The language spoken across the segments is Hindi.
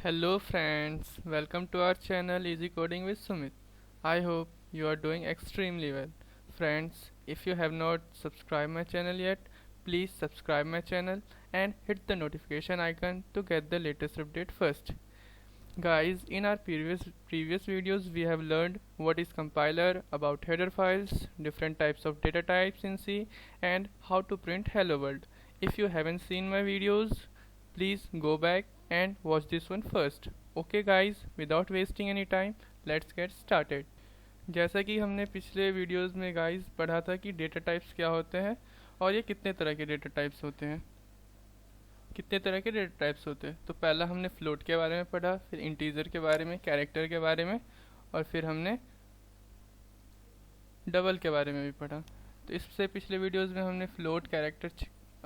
Hello friends, welcome to our channel Easy Coding with Sumit. I hope you are doing extremely well. Friends, if you have not subscribed my channel yet, please subscribe my channel and hit the notification icon to get the latest update first. Guys, in our previous videos we have learned what is compiler, about header files, different types of data types in C, and how to print hello world. If you haven't seen my videos, please go back and watch this one first. Okay guys, without wasting any time, let's get started. जैसा कि हमने पिछले वीडियोस में गाइस पढ़ा था कि डेटा टाइप्स क्या होते हैं और ये कितने तरह के डेटा टाइप्स होते हैं। तो पहला हमने फ्लोट के बारे में पढ़ा, फिर इंटीजर के बारे में, कैरेक्टर के बारे में, और फिर हमने डबल के बारे में भी पढ़ा। तो इससे पिछले वीडियोस में हमने फ्लोट, कैरेक्टर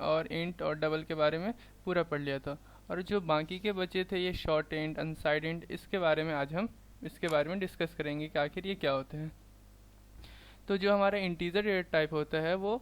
और इंट और डबल के बारे में पूरा पढ़ लिया था। और जो बाकी के बचे थे ये शॉर्ट इंट, अनसाइड इंट, इसके बारे में आज हम इसके बारे में डिस्कस करेंगे कि आखिर ये क्या होते हैं। तो जो हमारा इंटीजर डेटा टाइप होता है वो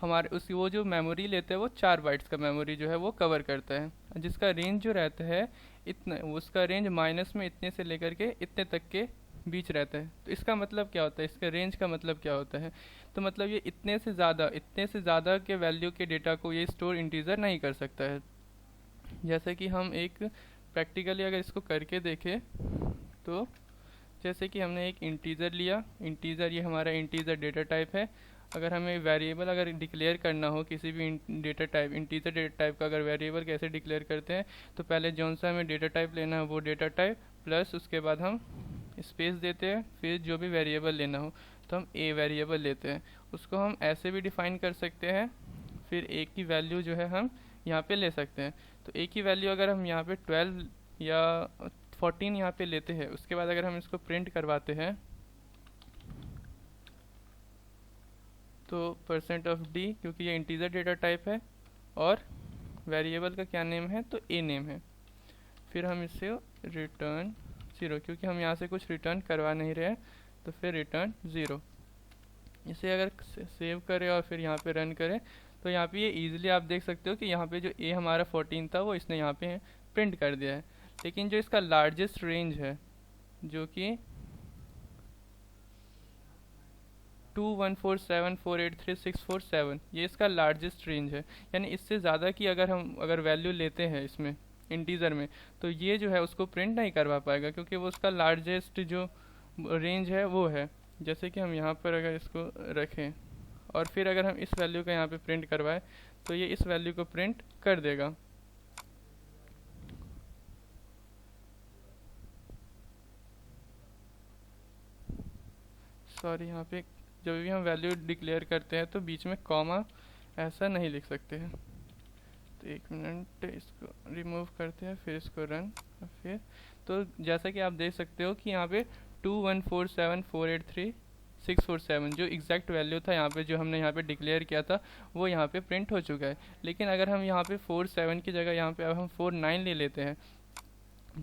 वो जो मेमोरी लेते हैं वो 4 बाइट्स का मेमोरी जो है वो कवर करता है, जिसका रेंज जो रहता है इतना, उसका रेंज माइनस में इतने से लेकर के इतने तक के बीच रहता है। तो इसका मतलब क्या होता है, इसका रेंज का मतलब क्या होता है, तो मतलब ये इतने से ज़्यादा के वैल्यू के डेटा को ये स्टोर इंटीजर नहीं कर सकता है। जैसे कि हम एक प्रैक्टिकली अगर इसको करके देखें तो जैसे कि हमने एक इंटीजर लिया, ये हमारा इंटीजर डेटा टाइप है। अगर हमें वेरिएबल अगर डिक्लेयर करना हो किसी भी data type, integer data type का अगर वेरिएबल कैसे डिक्लेयर करते हैं, तो पहले जौन सा हमें डेटा टाइप लेना है वो डेटा टाइप प्लस उसके बाद हम स्पेस देते हैं, फिर जो भी वेरिएबल लेना हो तो हम ए वेरिएबल लेते हैं। उसको हम ऐसे भी डिफाइन कर सकते हैं, फिर ए की वैल्यू जो है हम यहाँ पे ले सकते हैं। तो ए की वैल्यू अगर हम यहाँ पे 12 या 14 यहाँ पे लेते हैं, उसके बाद अगर हम इसको प्रिंट करवाते हैं तो %d, क्योंकि ये इंटीजर डेटा टाइप है और वेरिएबल का क्या नेम है, तो ए नेम है। फिर हम इससे रिटर्न 0, क्योंकि हम यहाँ से कुछ रिटर्न करवा नहीं रहे हैं, तो फिर रिटर्न 0। इसे अगर सेव करें और फिर यहाँ पे रन करें तो यहाँ पे ये इजीली आप देख सकते हो कि यहाँ पे जो ए हमारा 14 था वो इसने यहाँ पे प्रिंट कर दिया है। लेकिन जो इसका लार्जेस्ट रेंज है जो कि 2147483 ये इसका लार्जेस्ट रेंज है। यानी इससे ज़्यादा की अगर वैल्यू लेते हैं इसमें इंटीजर में, तो ये जो है उसको प्रिंट नहीं करवा पाएगा, क्योंकि वो उसका लार्जेस्ट जो रेंज है वो है। जैसे कि हम यहाँ पर अगर इसको रखें और फिर अगर हम इस वैल्यू का यहाँ पे प्रिंट करवाएं तो ये इस वैल्यू को प्रिंट कर देगा। सॉरी, यहाँ पे जब भी हम वैल्यू डिक्लेयर करते हैं तो बीच में कॉमा ऐसा नहीं लिख सकते हैं। तो 1 मिनट, इसको रिमूव करते हैं, फिर इसको रन, फिर तो जैसा कि आप देख सकते हो कि यहाँ पे 2147483 जो एग्जैक्ट वैल्यू था यहाँ पे, जो हमने यहाँ पे डिक्लेयर किया था, वो यहाँ पे प्रिंट हो चुका है। लेकिन अगर हम यहाँ पे 47 की जगह यहाँ पे अब हम 49 ले लेते हैं,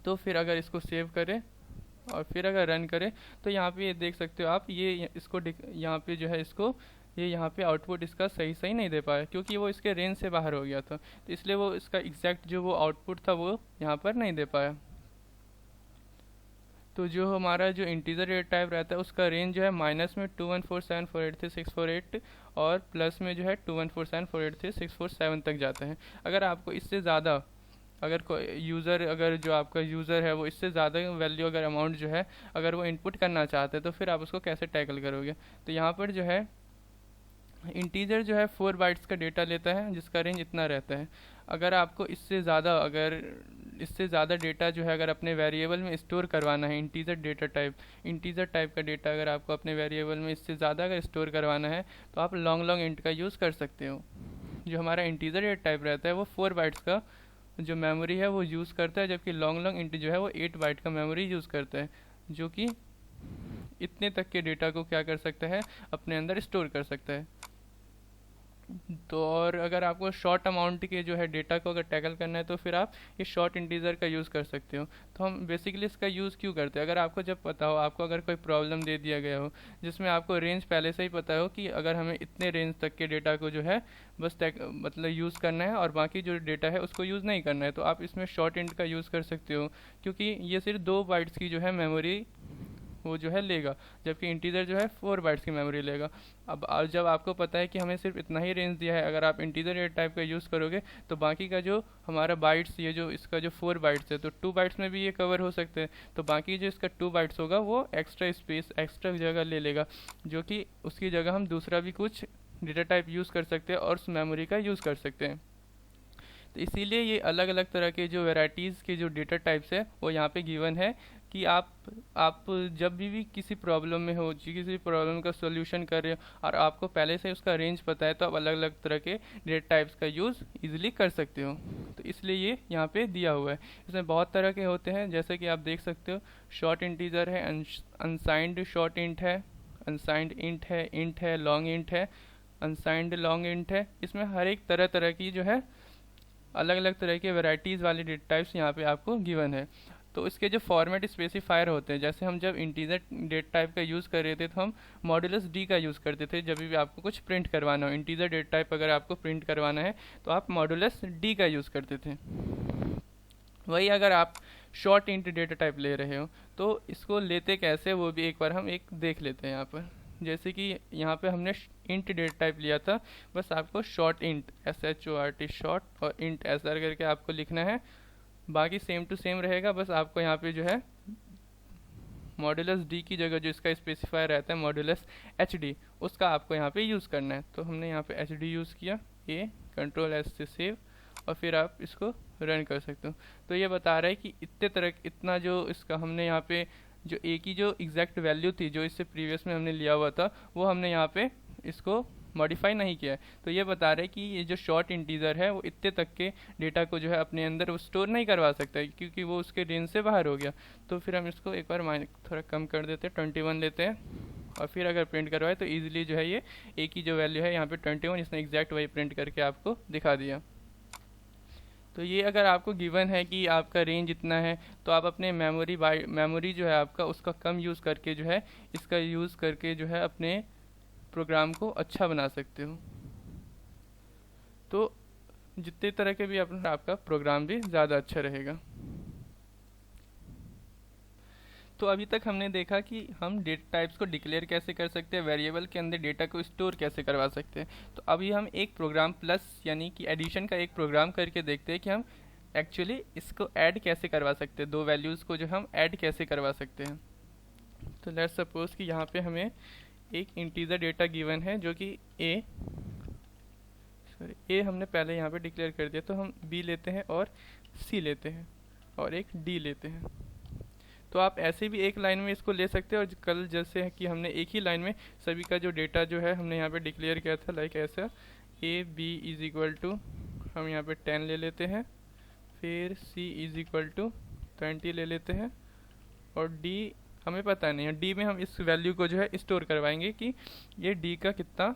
तो फिर अगर इसको सेव करें और फिर अगर रन करें तो यहाँ पे ये देख सकते हो आप, ये इसको यहाँ पे जो है इसको ये यहाँ पे आउटपुट इसका सही नहीं दे पाया, क्योंकि वो इसके रेंज से बाहर हो गया था। तो इसलिए वो इसका एग्जैक्ट जो वो आउटपुट था वो यहाँ पर नहीं दे पाया। तो जो हमारा जो इंटीजर डेटा टाइप रहता है उसका रेंज जो है माइनस में 2147483 और प्लस में जो है 2147483 तक जाता है। अगर आपको इससे ज़्यादा अगर जो आपका यूज़र है वो इससे ज़्यादा वैल्यू अगर अमाउंट जो है अगर वो इनपुट करना चाहते हैं तो फिर आप उसको कैसे टैकल करोगे। तो यहाँ पर जो है इंटीजर जो है 4 बाइट्स का डेटा लेता है, जिसका रेंज इतना रहता है। अगर आपको इससे ज़्यादा डेटा जो है अगर अपने वेरिएबल में स्टोर करवाना है, इंटीजर टाइप का डेटा अगर आपको अपने वेरिएबल में इससे ज़्यादा अगर स्टोर करवाना है तो आप लॉन्ग इंट का यूज़ कर सकते हो। जो हमारा इंटीजर डेटा टाइप रहता है वो 4 बाइट्स का जो मेमोरी है वो यूज़ करता है, जबकि लॉन्ग इंट जो है वो 8 बाइट का मेमोरी यूज़ करता है, जो कि इतने तक के डेटा को क्या कर सकता है, अपने अंदर स्टोर कर सकता है। तो और अगर आपको शॉर्ट अमाउंट के जो है डेटा को अगर टैकल करना है तो फिर आप ये शॉर्ट इंटीजर का यूज़ कर सकते हो। तो हम बेसिकली इसका यूज़ क्यों करते हैं? अगर आपको जब पता हो, आपको अगर कोई प्रॉब्लम दे दिया गया हो जिसमें आपको रेंज पहले से ही पता हो कि अगर हमें इतने रेंज तक के डेटा को जो है बस मतलब यूज़ करना है और बाकी जो डेटा है उसको यूज़ नहीं करना है, तो आप इसमें शॉर्ट इंट का यूज़ कर सकते हो, क्योंकि ये सिर्फ 2 बाइट्स की जो है मेमोरी वो जो है लेगा, जबकि इंटीजर जो है 4 बाइट्स की मेमोरी लेगा। अब जब आपको पता है कि हमें सिर्फ इतना ही रेंज दिया है, अगर आप इंटीजर डेटा टाइप का यूज़ करोगे तो बाकी का जो हमारा बाइट्स, ये जो इसका जो 4 बाइट्स है तो 2 बाइट्स में भी ये कवर हो सकते हैं, तो बाकी जो इसका 2 बाइट्स होगा वो एक्स्ट्रा स्पेस, एक्स्ट्रा जगह ले लेगा, जो कि उसकी जगह हम दूसरा भी कुछ डेटा टाइप यूज़ कर सकते हैं और उस मेमोरी का यूज़ कर सकते हैं। तो इसीलिए ये अलग अलग तरह के जो वेराइटीज़ के जो डेटा टाइप्स है वो यहाँ पे गिवन है कि आप जब भी किसी प्रॉब्लम में हो, किसी प्रॉब्लम का सॉल्यूशन कर रहे हो और आपको पहले से उसका रेंज पता है, तो आप अलग अलग तरह के डेटा टाइप्स का यूज़ इजीली कर सकते हो। तो इसलिए ये यहाँ पे दिया हुआ है। इसमें बहुत तरह के होते हैं, जैसे कि आप देख सकते हो शॉर्ट इंटीजर है, अनसाइंड शॉर्ट इंट है, अनसाइंड इंट है, लॉन्ग इंट है, अनसाइंड लॉन्ग इंट है। इसमें हर एक तरह तरह की जो है अलग अलग तरह के वेराइटीज़ वाले डेटा टाइप्स यहाँ पे आपको गिवन है। तो इसके जो फॉर्मेट स्पेसिफायर होते हैं, जैसे हम जब इंटीजर डेटा टाइप का यूज़ कर रहे थे तो हम मॉड्यूलस डी का यूज़ करते थे। जब भी आपको कुछ प्रिंट करवाना हो, इंटीजर डेटा टाइप अगर आपको प्रिंट करवाना है तो आप मॉड्यूलस डी का यूज़ करते थे। वही अगर आप शॉर्ट इंट डेटा टाइप ले रहे हो तो इसको लेते कैसे, वो भी एक बार हम एक देख लेते हैं यहाँ पर। जैसे कि यहाँ पे हमने इंट डेटा टाइप लिया था, बस आपको शॉर्ट इंट SHORT शॉर्ट और इंट ऐसा करके आपको लिखना है, बाकी सेम टू सेम रहेगा। बस आपको यहाँ पे जो है मॉड्यूलस डी की जगह जो इसका स्पेसिफायर रहता है मॉड्यूलस HD, उसका आपको यहाँ पे यूज़ करना है। तो हमने यहाँ पे HD यूज़ किया, ये Ctrl+S से सेव, और फिर आप इसको रन कर सकते हो। तो ये बता रहा है कि इतना जो इसका हमने यहाँ पे जो ए की जो एग्जैक्ट वैल्यू थी जो इससे प्रीवियस में हमने लिया हुआ था, वो हमने यहाँ पे इसको मॉडिफाई नहीं किया है। तो ये बता रहे हैं कि ये जो शॉर्ट इंटीजर है वो इतने तक के डेटा को जो है अपने अंदर वो स्टोर नहीं करवा सकता है, क्योंकि वो उसके रेंज से बाहर हो गया। तो फिर हम इसको एक बार थोड़ा कम कर देते हैं, 21 लेते हैं, और फिर अगर प्रिंट करवाए तो ईजिली जो है ये ए की जो वैल्यू है यहाँ पे 21, इसने एग्जैक्ट वही प्रिंट करके आपको दिखा दिया। तो ये अगर आपको गिवन है कि आपका रेंज इतना है, तो आप अपने मेमोरी जो है आपका उसका कम यूज़ करके जो है इसका यूज़ करके जो है अपने प्रोग्राम को अच्छा बना सकते हो। तो जितने तरह के भी अपना आपका प्रोग्राम भी ज़्यादा अच्छा रहेगा। तो अभी तक हमने देखा कि हम डेटा टाइप्स को डिक्लेयर कैसे कर सकते हैं, वेरिएबल के अंदर डेटा को स्टोर कैसे करवा सकते हैं। तो अभी हम एक प्रोग्राम प्लस यानी कि एडिशन का एक प्रोग्राम करके देखते हैं कि हम एक्चुअली इसको ऐड कैसे करवा सकते हैं, 2 वैल्यूज़ को जो हम ऐड कैसे करवा सकते हैं। तो लेट्स सपोज कि यहाँ पे हमें एक इंटीजर डेटा गिवन है जो कि ए हमने पहले यहाँ पे डिक्लेयर कर दिया, तो हम बी लेते हैं और सी लेते हैं और एक डी लेते हैं। तो आप ऐसे भी एक लाइन में इसको ले सकते हैं, और कल जैसे है कि हमने एक ही लाइन में सभी का जो डेटा जो है हमने यहाँ पे डिक्लेयर किया था, लाइक ऐसा A B is equal to हम यहाँ पे 10 ले लेते हैं, फिर सी इज़ इक्वल टू 20 ले लेते हैं, और डी हमें पता नहीं है, डी में हम इस वैल्यू को जो है स्टोर करवाएंगे कि ये डी का कितना,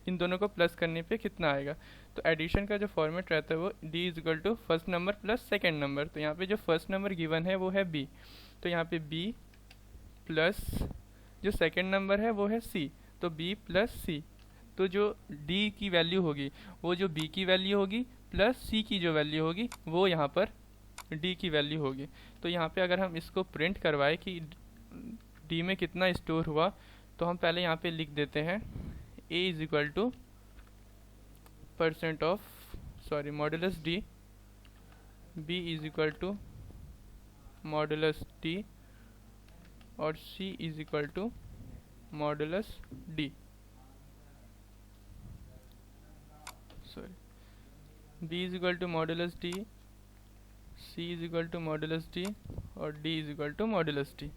इन दोनों को प्लस करने पे कितना आएगा। तो एडिशन का जो फॉर्मेट रहता है वो D is equal to first number plus second number. तो यहाँ पे जो फर्स्ट नंबर गिवन है वो है बी, तो यहाँ पे बी प्लस जो सेकेंड नंबर है वो है सी, तो बी प्लस सी। तो जो डी की वैल्यू होगी वो जो बी की वैल्यू होगी प्लस सी की जो वैल्यू होगी वो यहाँ पर डी की वैल्यू होगी। तो यहाँ पे अगर हम इसको प्रिंट करवाए कि डी में कितना स्टोर हुआ, तो हम पहले यहाँ पे लिख देते हैं a is equal to modulus D, b is equal to modulus D, और c is equal to modulus D, b is equal to modulus D, c is equal to modulus D, और d is equal to modulus D.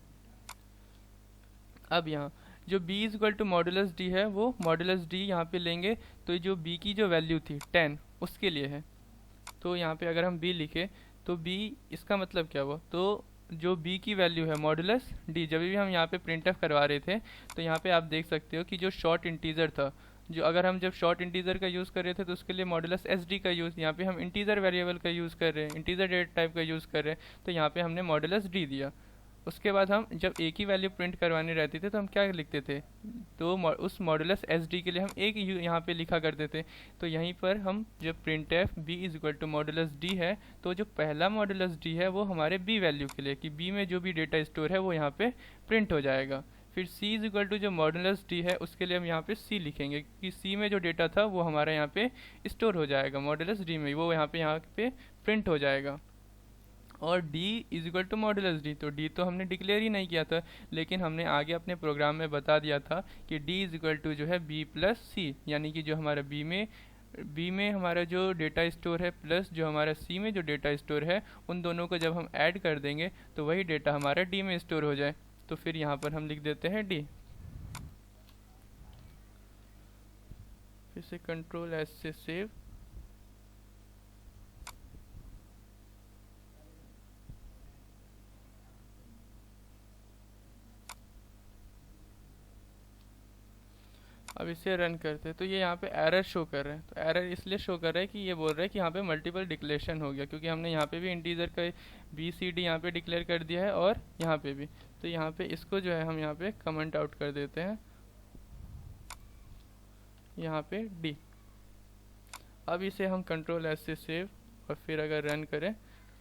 अब यहाँ जो b is equal to modulus D है वो मॉड्यूलस डी यहाँ पे लेंगे, तो जो b की जो वैल्यू थी 10 उसके लिए है। तो यहाँ पे अगर हम b लिखे तो b इसका मतलब क्या हुआ, तो जो b की वैल्यू है मॉड्यूलस डी, जब भी हम यहाँ पे प्रिंटफ करवा रहे थे तो यहाँ पे आप देख सकते हो कि जो शॉर्ट इंटीजर था जो अगर हम जब शॉर्ट इंटीजर का यूज़ कर रहे थे तो उसके लिए मॉडुलस SD का यूज़, यहाँ पे हम इंटीजर वेरिएबल का यूज़ कर रहे हैं, इंटीजर डेटा टाइप का यूज़ कर रहे हैं, तो यहाँ पे हमने मॉडुलस D दिया। उसके बाद हम जब एक ही वैल्यू प्रिंट करवानी रहती थी तो हम क्या लिखते थे, तो उस मॉडुलस SD के लिए हम एक यहाँ पे लिखा करते थे। तो यहीं पर हम जब print F B is equal to modulus D है, तो जो पहला मॉडुलस D है वो हमारे B वैल्यू के लिए, कि B में जो भी डेटा स्टोर है वो यहाँ पे प्रिंट हो जाएगा। फिर C इज इक्वल टू जो मॉडुलस D है उसके लिए हम यहाँ पे C लिखेंगे, क्योंकि C में जो डेटा था वो हमारा यहाँ पे स्टोर हो जाएगा मॉडुलस D में, वो यहाँ पे प्रिंट हो जाएगा। और D is equal to modulus D, तो D तो हमने डिक्लेयर ही नहीं किया था, लेकिन हमने आगे अपने प्रोग्राम में बता दिया था कि D इज इक्वल टू जो है B प्लस C, यानी कि जो हमारा B में हमारा जो डेटा स्टोर है प्लस जो हमारा C में जो डेटा स्टोर है, उन दोनों को जब हम ऐड कर देंगे तो वही डेटा हमारा D में स्टोर हो जाए। तो फिर यहाँ पर हम लिख देते हैं D, फिर से कंट्रोल एस से सेव। अब इसे रन करते हैं तो ये यहाँ पे एरर शो कर रहे हैं। तो एरर इसलिए शो कर रहा है कि ये बोल रहा है कि यहाँ पे मल्टीपल डिक्लेरेशन हो गया, क्योंकि हमने यहाँ पे भी इंटीजर का BCD यहाँ पे डिक्लेयर कर दिया है और यहाँ पे भी। तो यहाँ पे इसको जो है हम यहाँ पे कमेंट आउट कर देते हैं, यहाँ पे D। अब इसे हम कंट्रोल एस से सेव और फिर अगर रन करें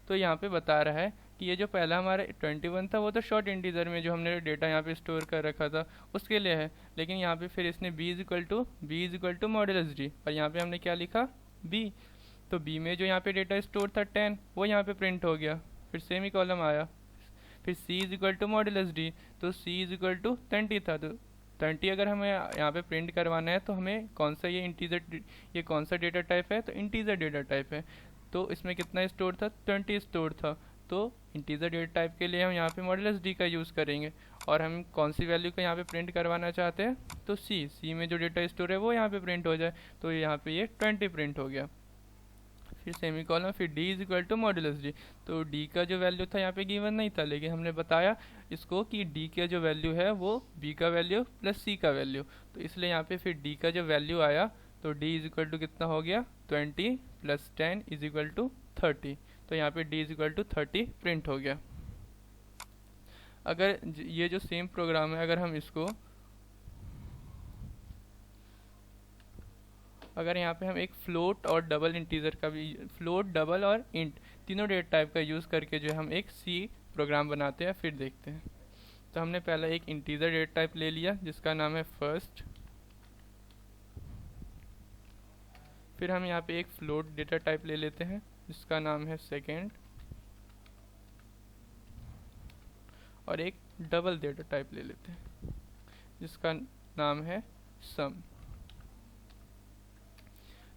तो यहाँ पे बता रहा है कि ये जो पहला हमारा 21 था वो तो शॉर्ट इंटीजर में जो हमने डेटा यहाँ पे स्टोर कर रखा था उसके लिए है, लेकिन यहाँ पे फिर इसने B is equal to modulus D, और यहाँ पे हमने क्या लिखा B। तो B में जो यहाँ पे डेटा स्टोर था 10 वो यहाँ पे प्रिंट हो गया, फिर सेमी कॉलम आया। फिर C is equal to modulus D, तो C इज इक्वल टू 20 था, तो 20 अगर हमें यहाँ पे प्रिंट करवाना है तो हमें कौन सा ये कौन सा डेटा टाइप है, तो इंटीजर डेटा टाइप है। तो इसमें कितना स्टोर था, 20 स्टोर था, तो इंटीजर डेटा टाइप के लिए हम यहाँ पे मॉडुलस D का यूज़ करेंगे। और हम कौन सी वैल्यू को यहाँ पे प्रिंट करवाना चाहते हैं, तो C में जो डेटा स्टोर है वो यहाँ पे प्रिंट हो जाए, तो यहाँ पे ये 20 प्रिंट हो गया। फिर सेमी कॉलम, फिर D is equal to modulus D, तो D का जो वैल्यू था यहाँ पे गिवन नहीं था, लेकिन हमने बताया इसको कि D का जो वैल्यू है वो B का वैल्यू प्लस C का वैल्यू, तो इसलिए यहाँ पे फिर D का जो वैल्यू आया तो D इज इक्वल टू कितना हो गया, 20 प्लस 10 इज इक्वल टू 30, तो यहाँ पे D is equal to 30 print हो गया। अगर ये जो सेम प्रोग्राम है, अगर हम इसको अगर यहाँ पे हम एक फ्लोट और डबल इंटीजर का भी, फ्लोट डबल और इंट तीनों डेटा टाइप का यूज़ करके जो है हम एक C प्रोग्राम बनाते हैं, फिर देखते हैं। तो हमने पहला एक इंटीजर डेटा टाइप ले लिया जिसका नाम है फर्स्ट, फिर हम यहाँ पे एक फ्लोट डेटा टाइप ले लेते हैं जिसका नाम है सेकेंड, और एक डबल डेटा टाइप ले लेते हैं जिसका नाम है सम।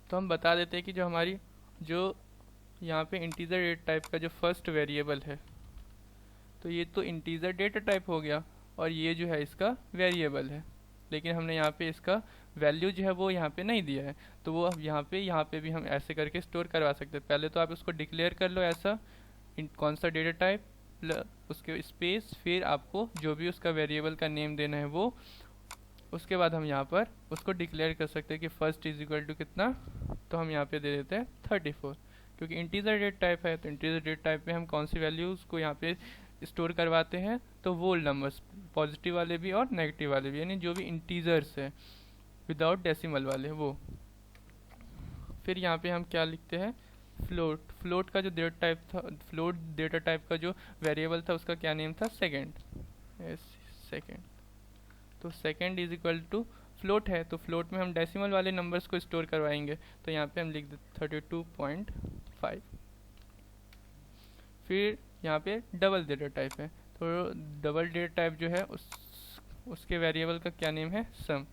तो हम बता देते हैं कि जो हमारी जो यहाँ पे इंटीजर डेटा टाइप का जो फर्स्ट वेरिएबल है, तो ये तो इंटीजर डेटा टाइप हो गया और ये जो है इसका वेरिएबल है, लेकिन हमने यहाँ पे इसका वैल्यू जो है वो यहाँ पे नहीं दिया है, तो वो अब यहाँ पे भी हम ऐसे करके स्टोर करवा सकते हैं। पहले तो आप उसको डिक्लेयर कर लो ऐसा कौन सा डेटा टाइप, उसके स्पेस, फिर आपको जो भी उसका वेरिएबल का नेम देना है वो, उसके बाद हम यहाँ पर उसको डिक्लेयर कर सकते हैं कि फर्स्ट इज इक्वल टू कितना, तो हम यहाँ पे दे देते हैं 34, क्योंकि इंटीजर डेटा टाइप है। तो इंटीजर डेटा टाइप में हम कौन सी वैल्यूज़ को यहाँ पे स्टोर करवाते हैं, तो वोल नंबर्स, पॉजिटिव वाले भी और नेगेटिव वाले भी, यानी जो भी इंटीजर्स है विदाउट डेसिमल वाले वो। फिर यहाँ पे हम क्या लिखते हैं, फ्लोट का जो डेटा टाइप था, फ्लोट डेटा टाइप का जो वेरिएबल था उसका क्या नेम था, सेकेंड, सेकेंड। तो second is equal to float है, तो फ्लोट में हम डेसिमल वाले नंबर्स को स्टोर करवाएंगे, तो यहाँ पे हम लिख देते 32.5। फिर यहाँ पे डबल डेटा टाइप है, तो डबल डेटा टाइप जो है उसके वेरिएबल का क्या नेम है, सम।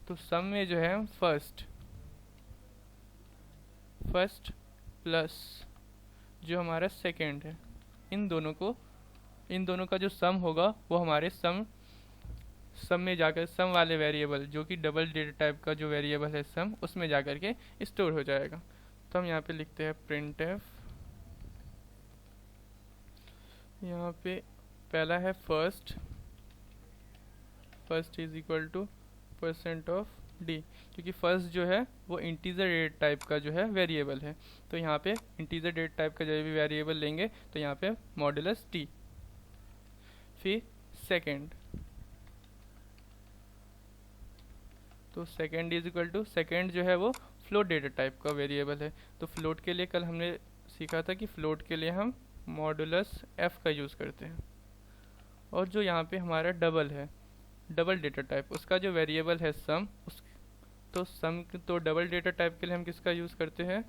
तो सम में जो है फर्स्ट प्लस जो हमारा सेकेंड है, इन दोनों का जो सम होगा वो हमारे सम में जाकर सम वाले वेरिएबल जो कि डबल डेटा टाइप का जो वेरिएबल है सम, उसमें जाकर के स्टोर हो जाएगा। तो हम यहाँ पे लिखते हैं प्रिंट एफ, यहाँ पे पहला है first is equal to % of D, क्योंकि फर्स्ट जो है वो इंटीजर डेटा टाइप का जो है वेरिएबल है। तो यहाँ पे इंटीजर डेटा टाइप का जो भी वेरिएबल लेंगे तो यहाँ पे मॉडुलस टी। फिर सेकेंड, तो second is equal to, second जो है वो फ्लोट डेटा टाइप का वेरिएबल है। तो फ्लोट के लिए कल हमने सीखा था कि फ्लोट के लिए हम मॉडुलस एफ का यूज़ करते हैं। और जो यहाँ पे हमारा डबल है, डबल डेटा टाइप, उसका जो वेरिएबल है सम, उस तो सम तो डबल डेटा टाइप के लिए हम किसका यूज़ करते हैं,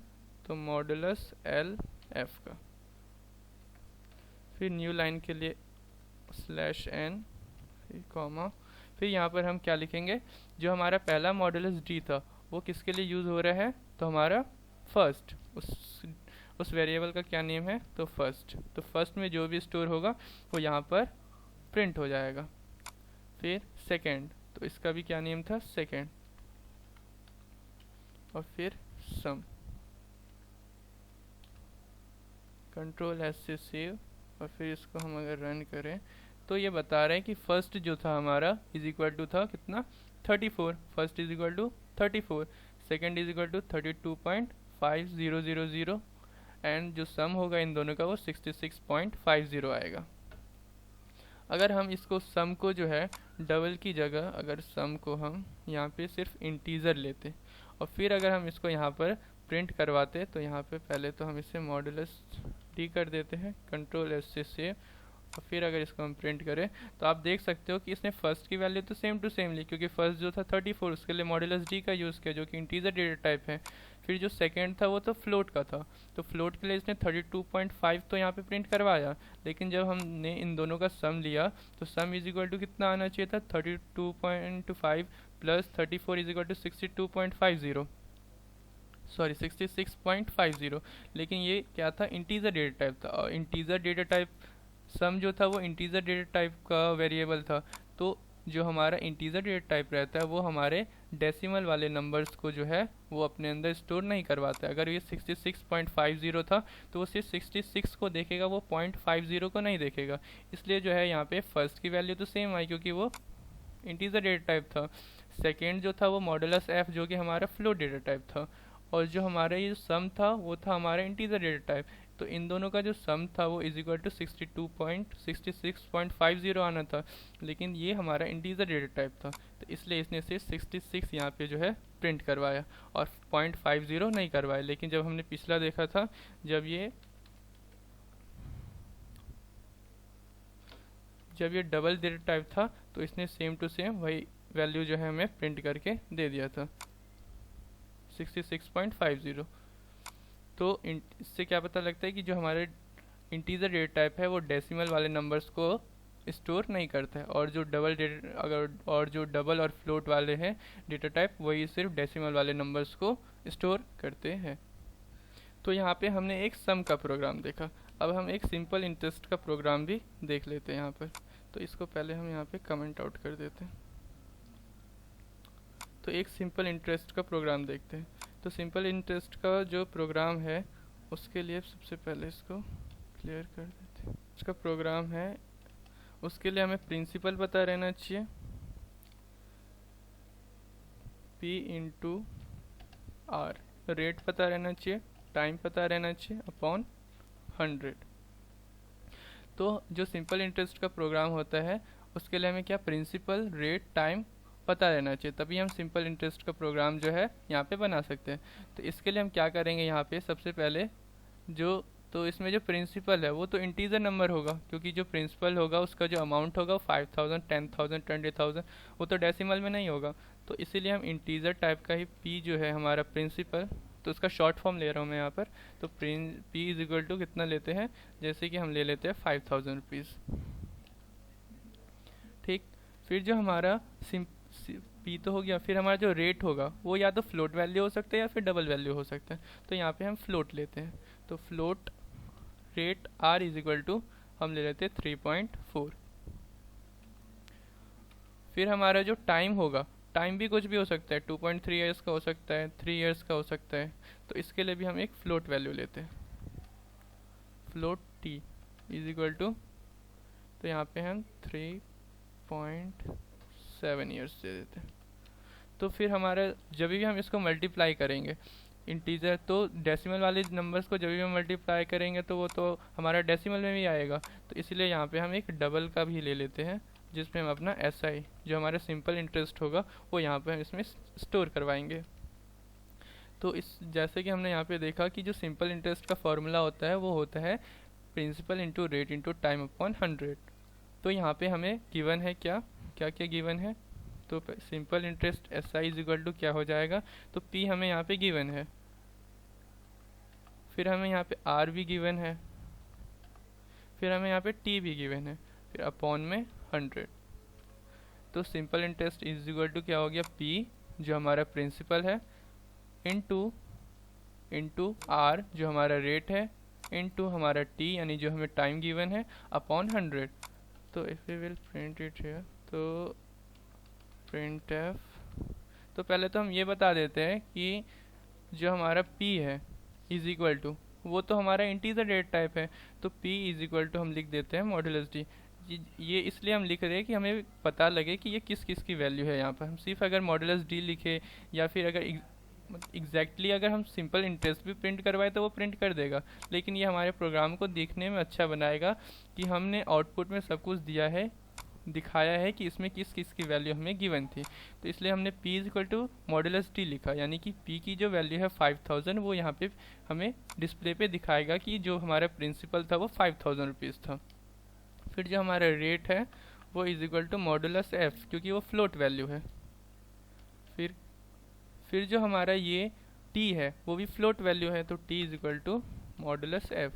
तो मॉडुलस एल एफ का। फिर न्यू लाइन के लिए स्लैश एन कॉमा, फिर यहाँ पर हम क्या लिखेंगे, जो हमारा पहला मॉडुलस डी था वो किसके लिए यूज़ हो रहा है, तो हमारा फर्स्ट, उस वेरिएबल का क्या नेम है, तो फर्स्ट। तो फर्स्ट में जो भी स्टोर होगा वो यहाँ पर प्रिंट हो जाएगा। फिर सेकेंड, तो इसका भी क्या नेम था, सेकेंड। और फिर सम, कंट्रोल एस से सेव, और फिर इसको हम अगर रन करें तो ये बता रहे हैं कि फर्स्ट जो था हमारा इज इक्वल टू था कितना, 34। First is equal to 34, second is equal to 32.5000 and जो सम होगा इन दोनों का वो 66.50 आएगा। अगर हम इसको सम को जो है डबल की जगह, अगर सम को हम यहाँ पे सिर्फ इंटीजर लेते और फिर अगर हम इसको यहाँ पर प्रिंट करवाते, तो यहाँ पे पहले तो हम इसे मॉडुलस डी कर देते हैं, कंट्रोल एस से सेव, और फिर अगर इसको हम प्रिंट करें तो आप देख सकते हो कि इसने फर्स्ट की वैल्यू तो सेम टू सेम ली, क्योंकि फर्स्ट जो था 34 उसके लिए मॉडुलस डी का यूज़ किया जो कि इंटीजर डेटा टाइप है। फिर जो सेकंड था वो तो फ्लोट का था, तो फ्लोट के लिए इसने 32.5 तो यहाँ पे प्रिंट करवाया, लेकिन जब हमने इन दोनों का सम लिया तो सम इज इक्वल टू कितना आना चाहिए था, 32.5 plus 34 is equal to 62.50, sorry 66.50। लेकिन ये क्या था, इंटीजर डेटा टाइप था, और इंटीजर डेटा टाइप सम जो था वो इंटीजर डेटा टाइप का वेरिएबल था। तो जो हमारा इंटीजर डेटा टाइप रहता है वो हमारे डेसिमल वाले नंबर्स को जो है वो अपने अंदर स्टोर नहीं करवाता है। अगर ये 66.50 था तो वो सिर्फ 66 को देखेगा, वो 0.50 को नहीं देखेगा। इसलिए जो है यहाँ पे फर्स्ट की वैल्यू तो सेम आई क्योंकि वो इंटीजर डेटा टाइप था। सेकेंड जो था वो मॉडुलस एफ जो कि हमारा फ्लोट डेटा टाइप था, और जो हमारा ये सम था वो था हमारा इंटीजर डेटा टाइप। तो इन दोनों का जो सम था वो इज इक्वल टू 66.50 आना था, लेकिन ये हमारा इंटीजर डेटा टाइप था, तो इसलिए इसने सिर्फ 66 यहाँ पे जो है प्रिंट करवाया और 0.50 नहीं करवाया। लेकिन जब हमने पिछला देखा था, जब ये डबल डेटा टाइप था तो इसने सेम टू सेम वही वैल्यू जो है हमें प्रिंट करके दे दिया था, 66.50। तो इससे क्या पता लगता है कि जो हमारे इंटीजर डेटा टाइप है वो डेसिमल वाले नंबर्स को स्टोर नहीं करता है, और जो डबल और फ्लोट वाले हैं डेटा टाइप वही सिर्फ डेसिमल वाले नंबर्स को स्टोर करते हैं। तो यहाँ पे हमने एक सम का प्रोग्राम देखा, अब हम एक सिंपल इंटरेस्ट का प्रोग्राम भी देख लेते हैं यहाँ पर। तो इसको पहले हम यहाँ पे कमेंट आउट कर देते हैं। तो एक सिंपल इंटरेस्ट का प्रोग्राम देखते हैं। तो सिंपल इंटरेस्ट का जो प्रोग्राम है उसके लिए सबसे पहले इसको क्लियर कर देते हैं। इसका प्रोग्राम है, उसके लिए हमें प्रिंसिपल पता रहना चाहिए, P इंटू आर, रेट पता रहना चाहिए, टाइम पता रहना चाहिए अपॉन 100। तो जो सिंपल इंटरेस्ट का प्रोग्राम होता है उसके लिए हमें क्या, प्रिंसिपल, रेट, टाइम पता रहना चाहिए, तभी हम सिंपल इंटरेस्ट का प्रोग्राम जो है यहाँ पे बना सकते हैं। तो इसके लिए हम क्या करेंगे, यहाँ पे सबसे पहले तो इसमें जो प्रिंसिपल है वो तो इंटीजर नंबर होगा, क्योंकि जो प्रिंसिपल होगा उसका जो अमाउंट होगा 5000, 10,000, 20,000, वो तो डेसिमल में नहीं होगा। तो इसीलिए हम इंटीजर टाइप का ही P जो है हमारा प्रिंसिपल, तो उसका शॉर्ट फॉर्म ले रहा हूँ मैं यहाँ पर। तो P इज इक्वल टू कितना लेते हैं, जैसे कि हम ले लेते हैं 5000 रुपीज़, ठीक। फिर जो हमारा P तो हो गया, फिर हमारा जो रेट होगा वो या तो फ्लोट वैल्यू हो सकता है या फिर डबल वैल्यू हो सकता है। तो यहाँ पे हम फ्लोट लेते हैं, तो float rate R is equal to हम ले लेते हैं 3.4। फिर हमारा जो टाइम होगा, टाइम भी कुछ भी हो सकता है, 2.3 ईयर्स का हो सकता है, 3 ईयर्स का हो सकता है। तो इसके लिए भी हम एक फ्लोट वैल्यू लेते हैं, float T is equal to, तो यहाँ पे हम 3.7 ईयर्स दे देते हैं। तो फिर हमारा जब भी हम इसको मल्टीप्लाई करेंगे इंटीजर, तो डेसिमल वाले नंबर्स को जब भी हम मल्टीप्लाई करेंगे तो वो तो हमारा डेसिमल में भी आएगा। तो इसलिए यहाँ पे हम एक डबल का भी ले लेते हैं, जिसमें हम अपना SI जो हमारा सिंपल इंटरेस्ट होगा वो यहाँ पे हम इसमें स्टोर करवाएंगे। तो इस जैसे कि हमने यहाँ पे देखा कि जो सिंपल इंटरेस्ट का फॉर्मूला होता है वो होता है principal into rate into time upon 100। तो यहाँ पे हमें गिवन है क्या क्या गिवन है, तो simple interest SI is equal to क्या हो जाएगा, तो P हमें यहाँ पे गिवन है, फिर हमें यहाँ पे R भी गिवन है, फिर हमें यहाँ पे T भी गिवन है, फिर अपॉन में 100। तो simple interest is equal to क्या हो गया, P जो हमारा प्रिंसिपल है इंटू R जो हमारा रेट है इंटू हमारा T यानी जो हमें टाइम गिवन है अपॉन 100। तो if we will print it here, तो प्रिंट एफ, तो पहले तो हम ये बता देते हैं कि जो हमारा P है इज इक्वल टू, वो तो हमारा इंटीजर डेट टाइप है, तो P इज इक्वल टू हम लिख देते हैं मॉड्यूलस D। ये इसलिए हम लिख रहे हैं कि हमें पता लगे कि ये किस किस की वैल्यू है। यहाँ पर हम सिर्फ अगर मॉड्यूलस D लिखे या फिर अगर एग्जैक्टली अगर हम सिंपल इंटरेस्ट भी प्रिंट करवाए तो वो प्रिंट कर देगा, लेकिन ये हमारे प्रोग्राम को देखने में अच्छा बनाएगा कि हमने आउटपुट में सब कुछ दिया है, दिखाया है कि इसमें किस किस की वैल्यू हमें गिवन थी। तो इसलिए हमने P is equal to modulus D लिखा, यानी कि P की जो वैल्यू है 5000 वो यहाँ पे हमें डिस्प्ले पे दिखाएगा कि जो हमारा प्रिंसिपल था वो 5000 रुपीज़ था। फिर जो हमारा रेट है वो is equal to modulus F, क्योंकि वो फ्लोट वैल्यू है। फिर जो हमारा ये T है वो भी फ्लोट वैल्यू है, तो T is equal to modulus F।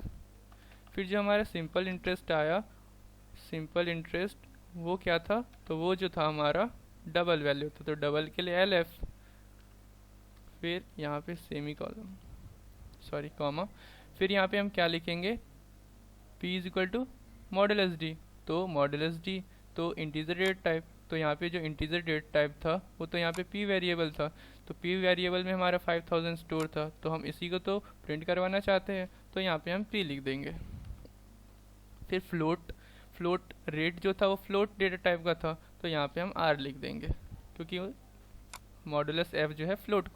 फिर जो हमारा सिंपल इंटरेस्ट आया, सिंपल इंटरेस्ट वो क्या था, तो वो जो था हमारा डबल वैल्यू था, तो डबल के लिए LF, फिर यहाँ पे सेमी कॉलम सॉरी कॉमा, फिर यहाँ पे हम क्या लिखेंगे, P is equal to modulus D, तो मॉड्यूलस D तो इंटीजर डेट टाइप, तो यहाँ पे जो इंटीजर डेट टाइप था वो तो यहाँ पे P वेरिएबल था, तो P वेरिएबल में हमारा 5000 स्टोर था, तो हम इसी को तो प्रिंट करवाना चाहते हैं, तो यहाँ पे हम P लिख देंगे। फिर फ्लोट रेट जो था वो फ्लोट डेटा टाइप का था, तो यहाँ पे हम R लिख देंगे, क्योंकि मॉड्यूलस F जो है फ्लोट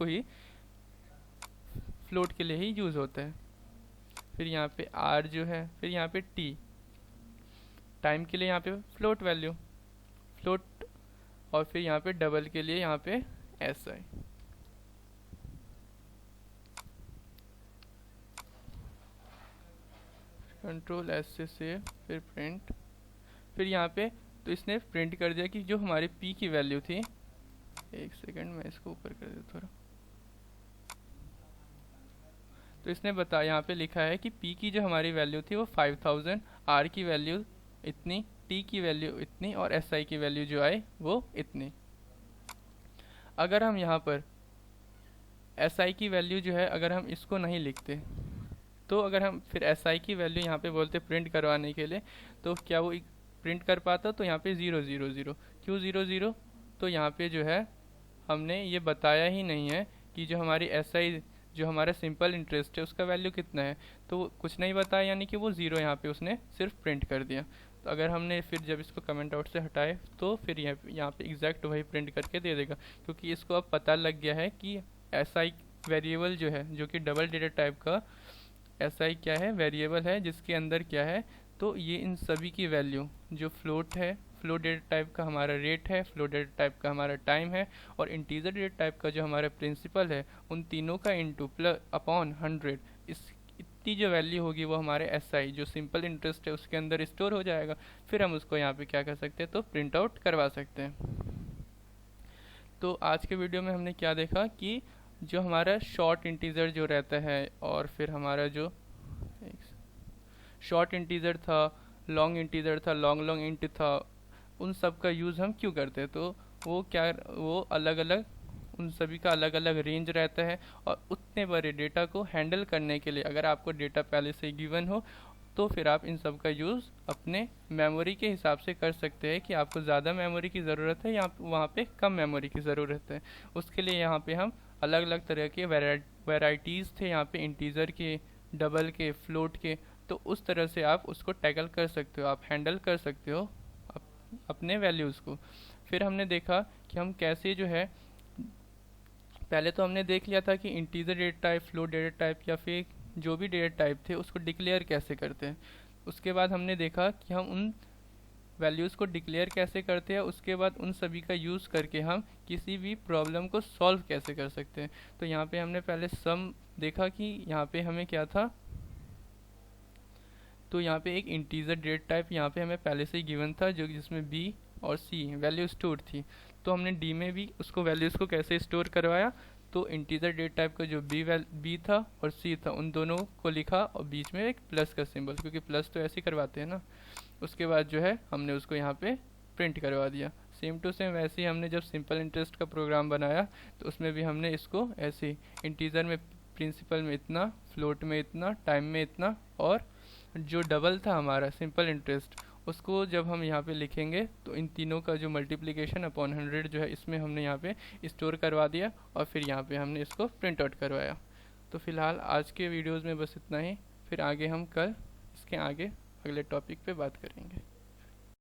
के लिए ही यूज़ होता है। फिर यहाँ पे R जो है, फिर यहाँ पे T टाइम के लिए यहाँ पे फ्लोट वैल्यू फ्लोट, और फिर यहाँ पे डबल के लिए यहाँ पे SI। कंट्रोल S से सेव, फिर प्रिंट, फिर यहाँ पे तो इसने प्रिंट कर दिया कि जो हमारी P की वैल्यू थी, एक सेकंड मैं इसको ऊपर कर देता थोड़ा, तो इसने बताया यहाँ पे लिखा है कि P की जो हमारी वैल्यू थी वो 5000, R की वैल्यू इतनी, T की वैल्यू इतनी और SI की वैल्यू जो आई वो इतनी। अगर हम यहाँ पर SI की वैल्यू जो है अगर हम इसको नहीं लिखते, तो अगर हम फिर SI की वैल्यू यहाँ पे बोलते प्रिंट करवाने के लिए, तो क्या वो प्रिंट कर पाता, तो यहाँ पे 000, क्यों 00, तो यहाँ पे जो है हमने ये बताया ही नहीं है कि जो हमारी SI जो हमारा सिंपल इंटरेस्ट है उसका वैल्यू कितना है, तो कुछ नहीं बताया, यानी कि वो 0 यहाँ पे उसने सिर्फ प्रिंट कर दिया। तो अगर हमने फिर जब इसको कमेंट आउट से हटाए तो फिर यहाँ पे एग्जैक्ट वही प्रिंट करके दे देगा, क्योंकि इसको अब पता लग गया है कि SI वेरिएबल जो है जो कि डबल डेटा टाइप का SI क्या है, वेरिएबल है जिसके अंदर क्या है, तो ये इन सभी की वैल्यू जो फ्लोट है, फ्लोट डेटा टाइप का हमारा रेट है, फ्लोट डेटा टाइप का हमारा टाइम है, और इंटीजर डेटा टाइप का जो हमारा प्रिंसिपल है, उन तीनों का इंटू प्लस अपॉन 100, इतनी जो वैल्यू होगी वो हमारे SI जो सिंपल इंटरेस्ट है उसके अंदर स्टोर हो जाएगा। फिर हम उसको यहाँ पे क्या कर सकते हैं, तो प्रिंट आउट करवा सकते हैं। तो आज के वीडियो में हमने क्या देखा कि जो हमारा शॉर्ट इंटीजर जो रहता है, और फिर हमारा जो शॉर्ट इंटीजर था, लॉन्ग इंटीजर था, लॉन्ग इंट था, उन सब का यूज़ हम क्यों करते हैं, तो वो अलग अलग उन सभी का अलग अलग रेंज रहता है, और उतने बड़े डेटा को हैंडल करने के लिए अगर आपको डेटा पहले से गिवन हो तो फिर आप इन सब का यूज़ अपने मेमोरी के हिसाब से कर सकते हैं कि आपको ज़्यादा मेमोरी की ज़रूरत है या वहाँ पे कम मेमोरी की ज़रूरत है। उसके लिए यहाँ पे हम अलग अलग तरह के वैराइटीज़ थे यहाँ पे, इंटीजर के, डबल के, फ्लोट के, तो उस तरह से आप उसको टैकल कर सकते हो, आप हैंडल कर सकते हो अपने वैल्यूज़ को। फिर हमने देखा कि हम कैसे जो है पहले तो हमने देख लिया था कि integer data type, float data type या फिर जो भी डेटा टाइप थे उसको डिक्लेयर कैसे करते हैं। उसके बाद हमने देखा कि हम उन वैल्यूज़ को डिक्लेयर कैसे करते हैं, उसके बाद उन सभी का यूज़ करके हम किसी भी प्रॉब्लम को सॉल्व कैसे कर सकते हैं। तो यहाँ पे हमने पहले सम देखा कि यहाँ पे हमें क्या था, तो यहाँ पे एक इंटीजर डेटा टाइप यहाँ पे हमें पहले से ही गिवन था, जो जिसमें b और c वैल्यू स्टोर थी। तो हमने d में भी उसको वैल्यूज़ को कैसे स्टोर करवाया, तो इंटीजर डेटा टाइप का जो b था और c था उन दोनों को लिखा और बीच में एक प्लस का सिंबल, क्योंकि प्लस तो ऐसे ही करवाते हैं ना। उसके बाद जो है हमने उसको यहाँ पे प्रिंट करवा दिया। सेम टू सेम वैसे ही हमने जब सिंपल इंटरेस्ट का प्रोग्राम बनाया तो उसमें भी हमने इसको ऐसे इंटीजर में प्रिंसिपल में इतना, फ्लोट में इतना, टाइम में इतना, और जो डबल था हमारा सिंपल इंटरेस्ट उसको जब हम यहाँ पे लिखेंगे तो इन तीनों का जो मल्टीप्लिकेशन अपॉन 100 जो है इसमें हमने यहाँ पे स्टोर करवा दिया और फिर यहाँ पे हमने इसको प्रिंट आउट करवाया। तो फिलहाल आज के वीडियोज़ में बस इतना ही, फिर आगे हम कल इसके आगे अगले टॉपिक पे बात करेंगे।